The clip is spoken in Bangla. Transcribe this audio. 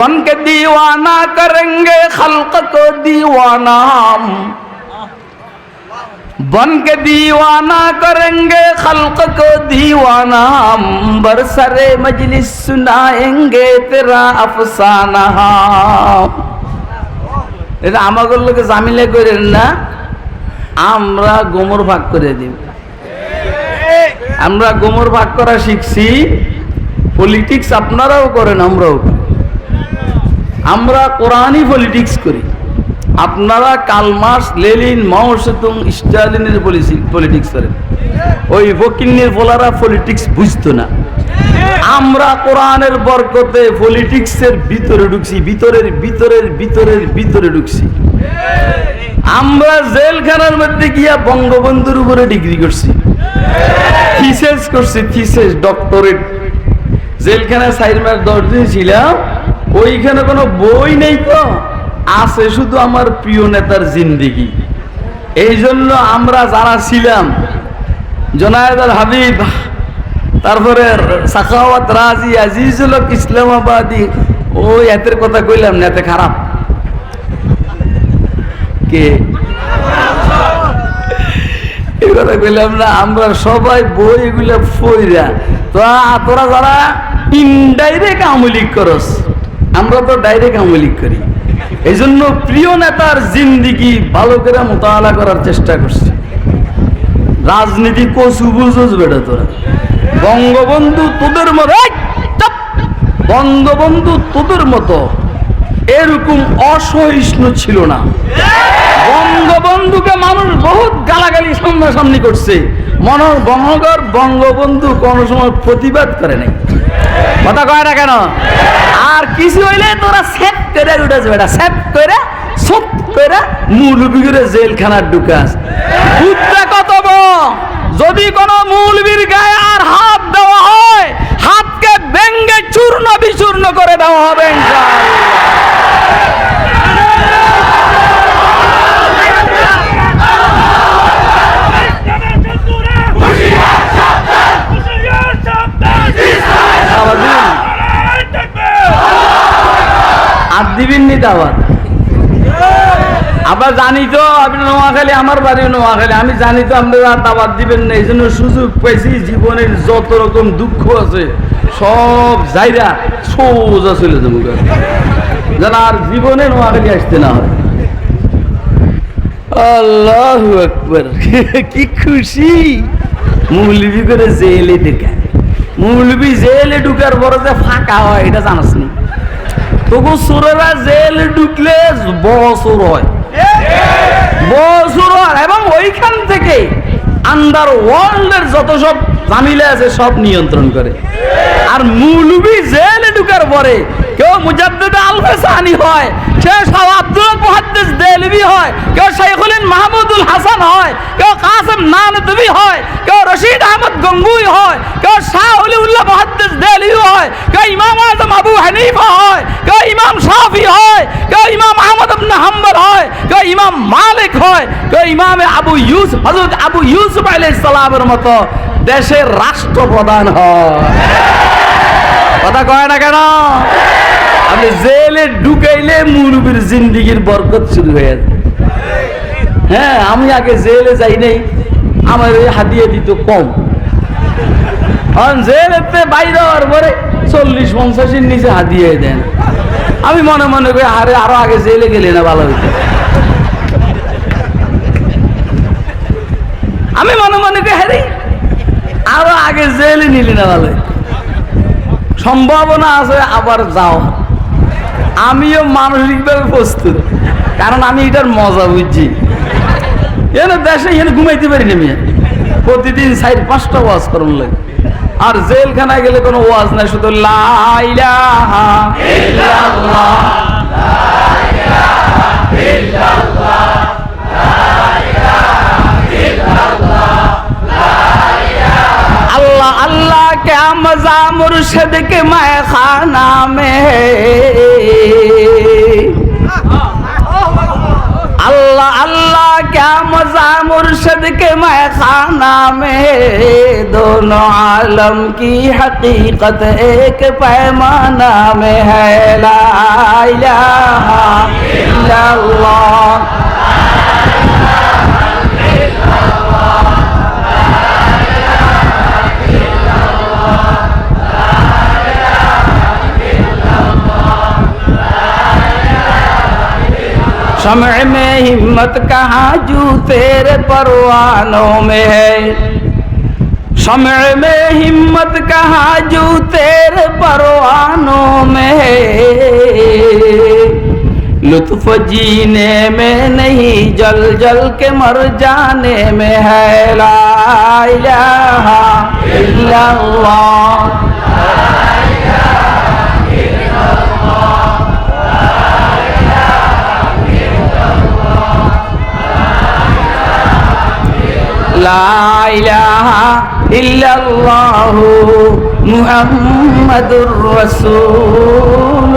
बन के दीवाना करेंगे खल्क को दीवाना हम, बन के दीवाना करेंगे खल्क को दीवाना हम, बरसरे मजलिस सुनाएंगे तेरा अफसाना हम। এটা আমাদের লোকে জামিলে করেন না, আমরা গোমর ভাগ করে দিই। আমরা গোমর ভাগ করা শিখছি, পলিটিক্স আপনারাও করেন আমরাও করি। আমরা কোরআনই পলিটিক্স করি, আপনারা কালমার্কস, লেনিন, মাও সেতুং, স্টালিনের পলিটিক্স করেন। ওই ফকিন্নির পোলারা পলিটিক্স বুঝতো না। আমরা কোরআনের বরকতে পলিটিক্সের ভিতরে ঢুকছি, ভিতরের ভিতরের ভিতরের ভিতরে ঢুকছি। আমরা জেলখানার মধ্যে গিয়া বঙ্গবন্ধুর উপরে ডিগ্রি করছি, থিসিস করছি, থিসিস ডক্টরেট। জেলখানায় 4 মাস 10 দিন ছিলাম, ওইখানে কোনো বই নেই, তো আছে শুধু আমার প্রিয় নেতার জিন্দেগি। এই জন্য আমরা যারা ছিলাম, জনায়েদ আল হাবিব, তারপরে সাখাওয়াত রাজি, আজিজুল হক ইসলামাবাদী, ওই এতের কথা কইলাম না, এতে খারাপ কে এই কথা কইলাম না। আমরা সবাই বই এগুলা পড়া, তো তোরা যারা ইনডাইরেক্ট আমলিক করস, আমরা তো ডাইরেক্ট আমলিক করি। এই জন্য প্রিয় নেতার জিন্দেগি ভালো করে মোতালা করার চেষ্টা করছি। রাজনীতি কচু বুঝোস বেটা তোরা। বঙ্গবন্ধু তোদের মতো, বঙ্গবন্ধু তোদের মতো এরকম অসহিষ্ণু ছিল না। বঙ্গবন্ধুকে মানুষ বহুত গালাগালি সামনাসামনি করছে, মনোগর বঙ্গবন্ধু কোনো সময় প্রতিবাদ করে নাই। কথা কয় না কেন? আর কিছু হইলে তোরা সেট করে উঠেছে বেটা, সেট করে সব করে মৌলবি করে জেলখানার ঢুকাস। বুদ্ধা কত যদি কোন মৌলবীর গায়ে আর হাত দেওয়া হয়, হাতকে ভেঙ্গে চূর্ণ বিচূর্ণ করে দেওয়া হবে। আর দিবেন নি দাওয়াত? আবার জানি তো আপনি নোয়াখালী, আমার বাড়ি নোয়াখালী, আমি জানি তো আপনারা দাওয়াত দিবেন না। এই জন্য সুযোগ পাইছি, জীবনের যত রকম দুঃখ আছে সব জায়গা সোজা চলে যাবো, যেন আর জীবনে নোয়াখালী আসতে না হয়। আল্লাহু আকবার, কি খুশি! মৌলবি করে জেলে ঢুকায়। মৌলবি জেলে ঢুকার পরে যে ফাঁকা হয় এটা জানাস নি? তবু সুরেরা জেলে ঢুকলে বছর হয়, বছর হয়, এবং ওইখান থেকে আন্ডার ওয়ার্ল্ডের যত সব জামিলা আছে সব নিয়ন্ত্রণ করে। আর মৌলবি জেলে ঢুকার পরে কেউ মুজাদ্দিদ আল-ফাসানি হয়, কেউ শাহ আব্দুল মুহাদ্দিস দেলভি হয়, কেউ শাইখুল মাহমুদুল হাসান হয়, কেউ কাসেম নানদভি হয়, কেউ রশিদ আহমদ গঙ্গুই হয়, কেউ শাহ ওলিউল্লাহ মুহাদ্দিস দেলভি হয়, কেউ ইমাম আজম আবু হানিফা হয়, কেউ ইমাম শাফি হয়, কেউ ইমাম আহমদ ইবনে হাম্বল হয়, কেউ ইমাম মালিক হয়, কেউ ইমাম আবু ইউসুফ, হযরত আবু ইউসুফ আলাইহিস সালামের মতো দেশের রাষ্ট্রপ্রধান হয়। কথা কয় না কেন? আপনি জেলে ঢুকাইলে মুরুবির জিন্দিগির বরকত শুরু হয়ে যায়। হ্যাঁ, আমি আগে জেলে যাই নাই, আমার ওই হাদিয়া দিত কম। জেলেতে বাইরে হওয়ার পরে 40-50-এর নিচে হাদিয়া দেন। আমি মনে মনে করি আরে আরো আগে জেলে গেলে না ভালো হইতো। আমি মনে মনে করি হ্যাঁ আরো আগে জেলে নিলি না ভালো হইতো। সম্ভাবনা আছে আবার যাও। আমিও মানসিকভাবে প্রস্তুত, কারণ আমি এটার মজা বুঝছি। এখানে দেশে এখানে ঘুমাইতে পারি না, মেয়ে প্রতিদিন 4-5টা ওয়াজ করুন লাগে। আর জেলখানায় গেলে কোনো ওয়াজ নাই, শুধু লা ইলাহা ইল্লাল্লাহ, লা ইলাহা ইল্লাল্লাহ, লা ইলাহা ইল্লাল্লাহ, লা ইলাহা अल्लाह अल्लाह क्या मजा मुर्शिद के मैं खाना में, अल्लाह अल्लाह क्या मजा मुर्शिद के मैं खाना में, दोनों आलम की हकीकत एक पैमाना में है। ला इलाहा इल्लल्लाह। शम्अ में हिम्मत कहाँ जू तेरे परवानों में है। शम्अ में हिम्मत कहाँ जू तेरे परवानों में है। लुत्फ जीने में नहीं जल जल के मर जाने में है। ला इलाहा इल्लल्लाह। ला इलाहा इल्लल्लाहु मुहम्मदुर रसूलुल्लाह।